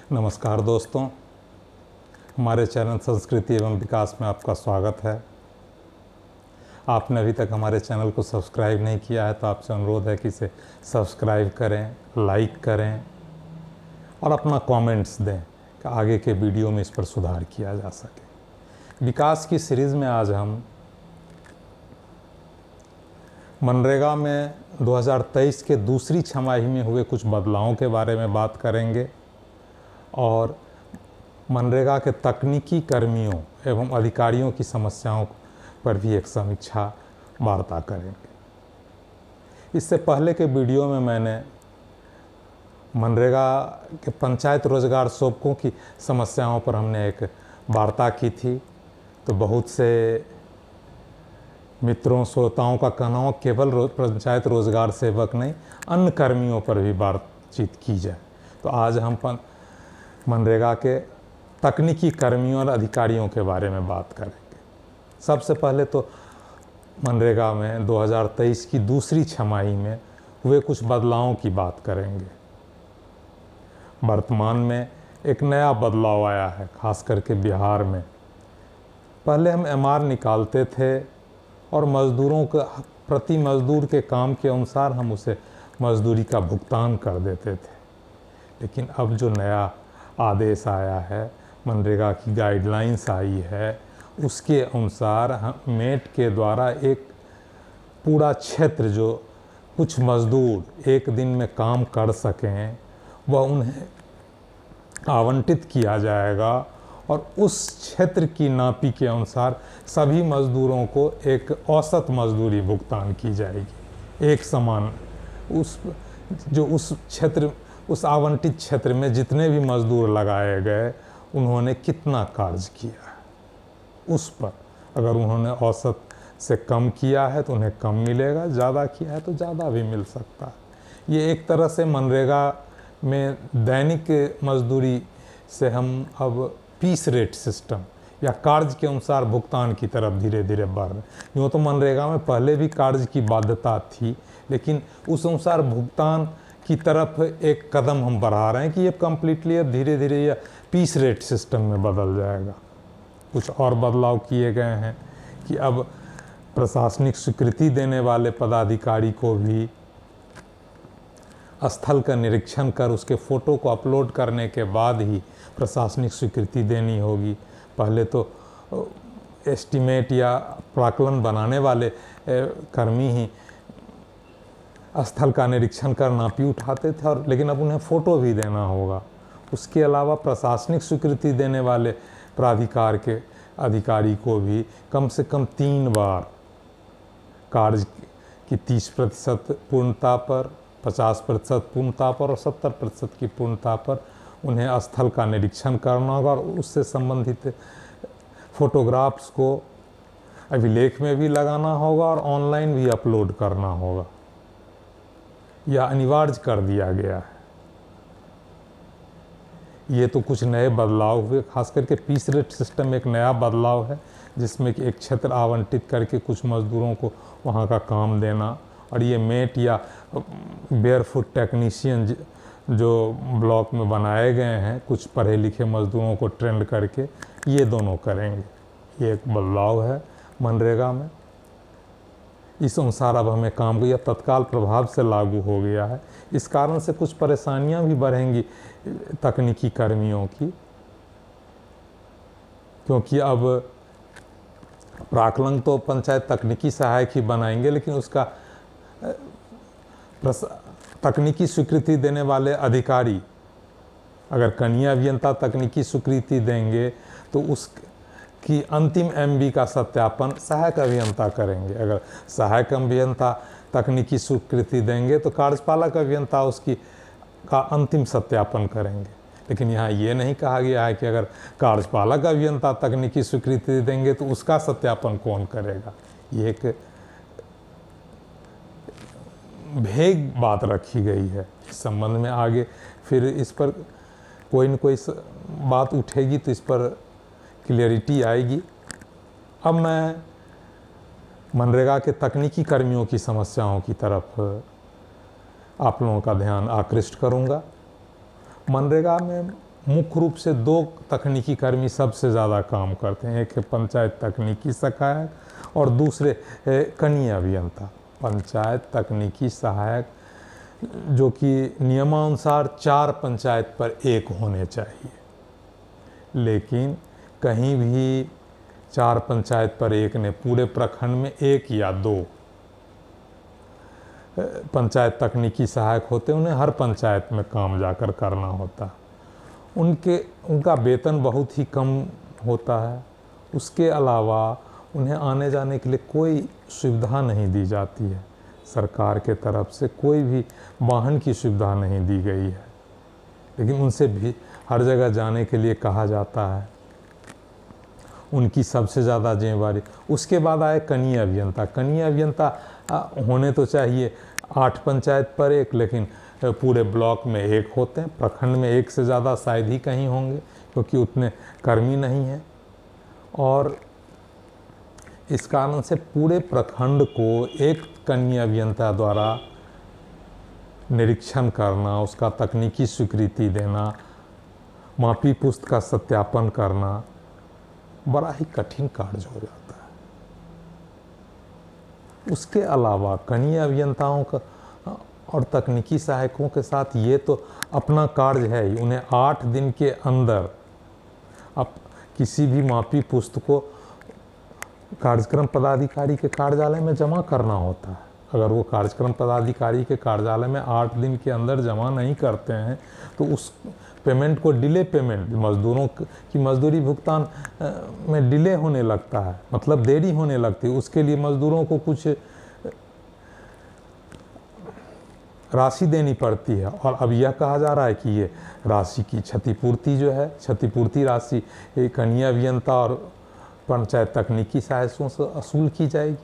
नमस्कार दोस्तों, हमारे चैनल संस्कृति एवं विकास में आपका स्वागत है। आपने अभी तक हमारे चैनल को सब्सक्राइब नहीं किया है तो आपसे अनुरोध है कि इसे सब्सक्राइब करें, लाइक करें और अपना कमेंट्स दें कि आगे के वीडियो में इस पर सुधार किया जा सके। विकास की सीरीज़ में आज हम मनरेगा में 2023 के दूसरी छमाही में हुए कुछ बदलावों के बारे में बात करेंगे और मनरेगा के तकनीकी कर्मियों एवं अधिकारियों की समस्याओं पर भी एक समीक्षा वार्ता करेंगे। इससे पहले के वीडियो में मैंने मनरेगा के पंचायत रोजगार सेवकों की समस्याओं पर हमने एक वार्ता की थी, तो बहुत से मित्रों श्रोताओं का कहना हो केवल पंचायत रोजगार सेवक नहीं, अन्य कर्मियों पर भी बातचीत की जाए। तो आज हम मनरेगा के तकनीकी कर्मियों और अधिकारियों के बारे में बात करेंगे। सबसे पहले तो मनरेगा में 2023 की दूसरी छमाही में हुए कुछ बदलावों की बात करेंगे। वर्तमान में एक नया बदलाव आया है, खास करके बिहार में। पहले हम एमआर निकालते थे और मज़दूरों का प्रति मज़दूर के काम के अनुसार हम उसे मज़दूरी का भुगतान कर देते थे, लेकिन अब जो नया आदेश आया है, मनरेगा की गाइडलाइंस आई है, उसके अनुसार हम मेट के द्वारा एक पूरा क्षेत्र जो कुछ मज़दूर एक दिन में काम कर सकें वह उन्हें आवंटित किया जाएगा और उस क्षेत्र की नापी के अनुसार सभी मज़दूरों को एक औसत मज़दूरी भुगतान की जाएगी। एक समान उस आवंटित क्षेत्र में जितने भी मज़दूर लगाए गए उन्होंने कितना कार्य किया है उस पर, अगर उन्होंने औसत से कम किया है तो उन्हें कम मिलेगा, ज़्यादा किया है तो ज़्यादा भी मिल सकता है। ये एक तरह से मनरेगा में दैनिक मजदूरी से हम अब पीस रेट सिस्टम या कार्य के अनुसार भुगतान की तरफ धीरे धीरे बढ़ रहे हैं। यूँ तो मनरेगा में पहले भी कार्य की बाध्यता थी, लेकिन उस अनुसार भुगतान की तरफ एक कदम हम बढ़ा रहे हैं कि ये कम्प्लीटली अब धीरे धीरे यह पीस रेट सिस्टम में बदल जाएगा। कुछ और बदलाव किए गए हैं कि अब प्रशासनिक स्वीकृति देने वाले पदाधिकारी को भी स्थल का निरीक्षण कर उसके फ़ोटो को अपलोड करने के बाद ही प्रशासनिक स्वीकृति देनी होगी। पहले तो एस्टीमेट या प्राक्कलन बनाने वाले कर्मी ही स्थल का निरीक्षण कर नापी उठाते थे और लेकिन अब उन्हें फ़ोटो भी देना होगा। उसके अलावा प्रशासनिक स्वीकृति देने वाले प्राधिकार के अधिकारी को भी कम से कम 3 बार कार्य की 30% पूर्णता पर, 50% पूर्णता पर और 70% की पूर्णता पर उन्हें स्थल का निरीक्षण करना होगा और उससे संबंधित फ़ोटोग्राफ्स को अभिलेख में भी लगाना होगा और ऑनलाइन भी अपलोड करना होगा। यह अनिवार्य कर दिया गया है। ये तो कुछ नए बदलाव हुए, खास करके पीस रेट सिस्टम एक नया बदलाव है जिसमें कि एक क्षेत्र आवंटित करके कुछ मज़दूरों को वहाँ का काम देना, और ये मेट या बेयरफुट टेक्नीशियन जो ब्लॉक में बनाए गए हैं कुछ पढ़े लिखे मज़दूरों को ट्रेंड करके, ये दोनों करेंगे। ये एक बदलाव है मनरेगा में। इस अनुसार अब हमें काम को यह तत्काल प्रभाव से लागू हो गया है। इस कारण से कुछ परेशानियां भी बढ़ेंगी तकनीकी कर्मियों की, क्योंकि अब प्राक्कलन तो पंचायत तकनीकी सहायक ही बनाएंगे, लेकिन उसका तकनीकी स्वीकृति देने वाले अधिकारी अगर कनीय अभियंता तकनीकी स्वीकृति देंगे तो उसकी अंतिम एमबी का सत्यापन सहायक अभियंता करेंगे। अगर सहायक अभियंता तकनीकी स्वीकृति देंगे तो कार्यपालक अभियंता उसकी का अंतिम सत्यापन करेंगे। लेकिन यहाँ ये नहीं कहा गया है कि अगर कार्यपालक अभियंता तकनीकी स्वीकृति देंगे तो उसका सत्यापन कौन करेगा। ये एक भेग बात रखी गई है। इस संबंध में आगे फिर इस पर कोई न कोई बात उठेगी तो इस पर क्लियरिटी आएगी। अब मैं मनरेगा के तकनीकी कर्मियों की समस्याओं की तरफ आप लोगों का ध्यान आकृष्ट करूंगा। मनरेगा में मुख्य रूप से दो तकनीकी कर्मी सबसे ज़्यादा काम करते हैं। एक है पंचायत तकनीकी सहायक और दूसरे कनीय अभियंता। पंचायत तकनीकी सहायक जो कि नियमानुसार 4 पंचायत पर 1 होने चाहिए, लेकिन कहीं भी 4 पंचायत पर 1 ने, पूरे प्रखंड में 1 या 2 पंचायत तकनीकी सहायक होते, उन्हें हर पंचायत में काम जाकर करना होता। उनका वेतन बहुत ही कम होता है। उसके अलावा उन्हें आने जाने के लिए कोई सुविधा नहीं दी जाती है। सरकार के तरफ से कोई भी वाहन की सुविधा नहीं दी गई है, लेकिन उनसे भी हर जगह जाने के लिए कहा जाता है। उनकी सबसे ज़्यादा जिम्मेवारी। उसके बाद आए कनीय अभियंता। कनीय अभियंता होने तो चाहिए 8 पंचायत पर 1, लेकिन पूरे ब्लॉक में 1 होते हैं। प्रखंड में 1 से ज़्यादा शायद ही कहीं होंगे, क्योंकि उतने कर्मी नहीं हैं। और इस कारण से पूरे प्रखंड को एक कनीय अभियंता द्वारा निरीक्षण करना, उसका तकनीकी स्वीकृति देना, मापी पुस्त का सत्यापन करना बड़ा ही कठिन कार्य हो जाता है। उसके अलावा कनीय अभियंताओं का और तकनीकी सहायकों के साथ ये तो अपना कार्य है ही। उन्हें 8 दिन के अंदर अब किसी भी मापी पुस्तक को कार्यक्रम पदाधिकारी के कार्यालय में जमा करना होता है। अगर वो कार्यक्रम पदाधिकारी के कार्यालय में 8 दिन के अंदर जमा नहीं करते हैं तो उस पेमेंट को डिले पेमेंट, मज़दूरों की मजदूरी भुगतान में डिले होने लगता है, मतलब देरी होने लगती है। उसके लिए मज़दूरों को कुछ राशि देनी पड़ती है। और अब यह कहा जा रहा है कि ये राशि की क्षतिपूर्ति जो है, क्षतिपूर्ति राशि कनीय अभियंता और पंचायत तकनीकी सहायकों से वसूल की जाएगी।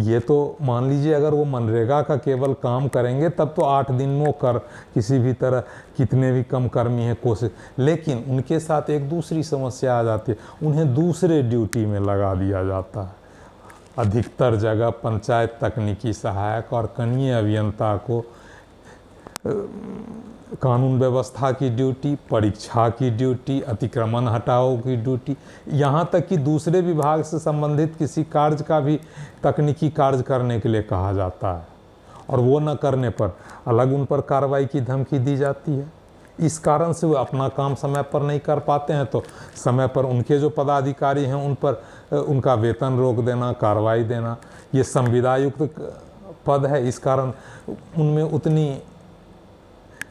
ये तो मान लीजिए अगर वो मनरेगा का केवल काम करेंगे तब तो 8 दिन में कर किसी भी तरह कितने भी कम कर्मी हैं कोशिश, लेकिन उनके साथ एक दूसरी समस्या आ जाती है, उन्हें दूसरे ड्यूटी में लगा दिया जाता है। अधिकतर जगह पंचायत तकनीकी सहायक और कनीय अभियंता को कानून व्यवस्था की ड्यूटी, परीक्षा की ड्यूटी, अतिक्रमण हटाओ की ड्यूटी, यहाँ तक कि दूसरे विभाग से संबंधित किसी कार्य का भी तकनीकी कार्य करने के लिए कहा जाता है, और वो न करने पर अलग उन पर कार्रवाई की धमकी दी जाती है। इस कारण से वो अपना काम समय पर नहीं कर पाते हैं, तो समय पर उनके जो पदाधिकारी हैं उन पर उनका वेतन रोक देना, कार्रवाई देना। ये संविदायुक्त पद है, इस कारण उनमें उतनी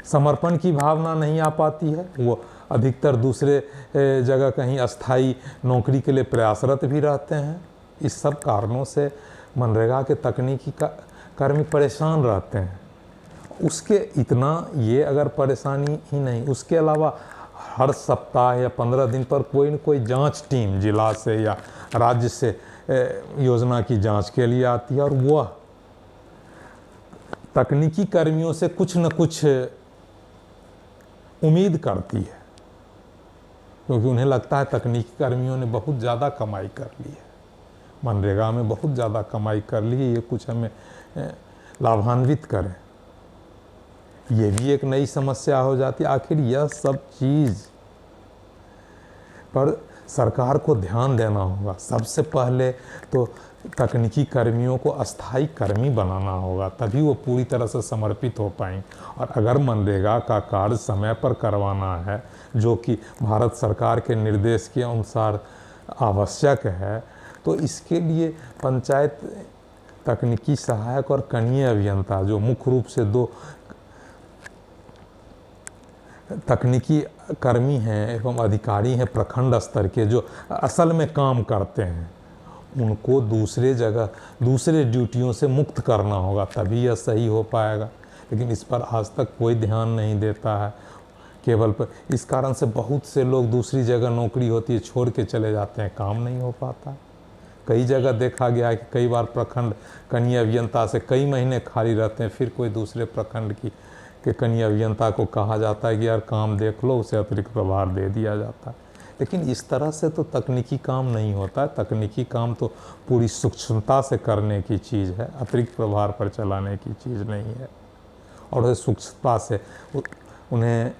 समर्पण की भावना नहीं आ पाती है। वो अधिकतर दूसरे जगह कहीं अस्थाई नौकरी के लिए प्रयासरत भी रहते हैं। इस सब कारणों से मनरेगा के तकनीकी कर्मी परेशान रहते हैं। उसके इतना ये अगर परेशानी ही नहीं, उसके अलावा हर सप्ताह या 15 दिन पर कोई न कोई जांच टीम जिला से या राज्य से योजना की जांच के लिए आती है, और वह तकनीकी कर्मियों से कुछ न कुछ उम्मीद करती है, क्योंकि उन्हें लगता है तकनीकी कर्मियों ने बहुत ज़्यादा कमाई कर ली है, मनरेगा में बहुत ज़्यादा कमाई कर ली है, ये कुछ हमें लाभान्वित करें। ये भी एक नई समस्या हो जाती है। आखिर यह सब चीज़ पर सरकार को ध्यान देना होगा। सबसे पहले तो तकनीकी कर्मियों को अस्थाई कर्मी बनाना होगा, तभी वो पूरी तरह से समर्पित हो पाएंगे। और अगर मनरेगा का कार्य समय पर करवाना है, जो कि भारत सरकार के निर्देश के अनुसार आवश्यक है, तो इसके लिए पंचायत तकनीकी सहायक और कनीय अभियंता, जो मुख्य रूप से 2 तकनीकी कर्मी हैं एवं अधिकारी हैं प्रखंड स्तर के, जो असल में काम करते हैं, उनको दूसरे जगह दूसरे ड्यूटियों से मुक्त करना होगा, तभी यह सही हो पाएगा। लेकिन इस पर आज तक कोई ध्यान नहीं देता है, केवल पर इस कारण से बहुत से लोग दूसरी जगह नौकरी होती है छोड़ के चले जाते हैं, काम नहीं हो पाता। कई जगह देखा गया है कि कई बार प्रखंड कनीय अभियंता से कई महीने खाली रहते हैं, फिर कोई दूसरे प्रखंड के कनीय अभियंता को कहा जाता है कि यार काम देख लो, उसे अतिरिक्त प्रभार दे दिया जाता है। लेकिन इस तरह से तो तकनीकी काम नहीं होता है। तकनीकी काम तो पूरी सूक्ष्मता से करने की चीज़ है, अतिरिक्त प्रभार पर चलाने की चीज़ नहीं है। और सूक्ष्मता से उन्हें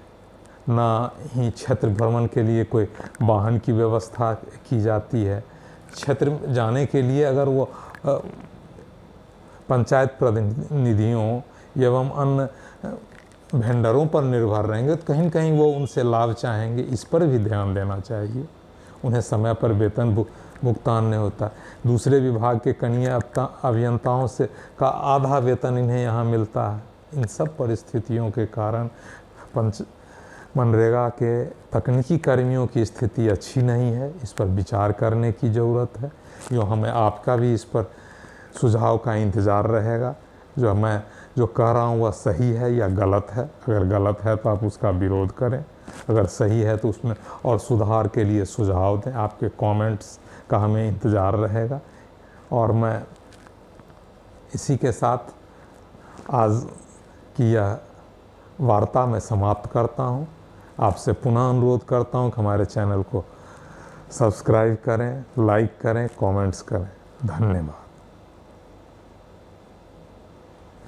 ना ही क्षेत्र भ्रमण के लिए कोई वाहन की व्यवस्था की जाती है। क्षेत्र जाने के लिए अगर वो पंचायत प्रतिनिधियों एवं अन्य वेंडरों पर निर्भर रहेंगे तो कहीं न कहीं वो उनसे लाभ चाहेंगे, इस पर भी ध्यान देना चाहिए। उन्हें समय पर वेतन भुगतान नहीं होता। दूसरे विभाग के कनीय अभियंताओं से का आधा वेतन इन्हें यहाँ मिलता है। इन सब परिस्थितियों के कारण मनरेगा के तकनीकी कर्मियों की स्थिति अच्छी नहीं है। इस पर विचार करने की ज़रूरत है। जो हमें आपका भी इस पर सुझाव का इंतज़ार रहेगा। जो मैं जो कह रहा हूँ वह सही है या गलत है। अगर गलत है तो आप उसका विरोध करें, अगर सही है तो उसमें और सुधार के लिए सुझाव दें। आपके कमेंट्स का हमें इंतज़ार रहेगा। और मैं इसी के साथ आज की यह वार्ता में समाप्त करता हूँ। आपसे पुनः अनुरोध करता हूँ कि हमारे चैनल को सब्सक्राइब करें, लाइक करें, कमेंट्स करें। धन्यवाद।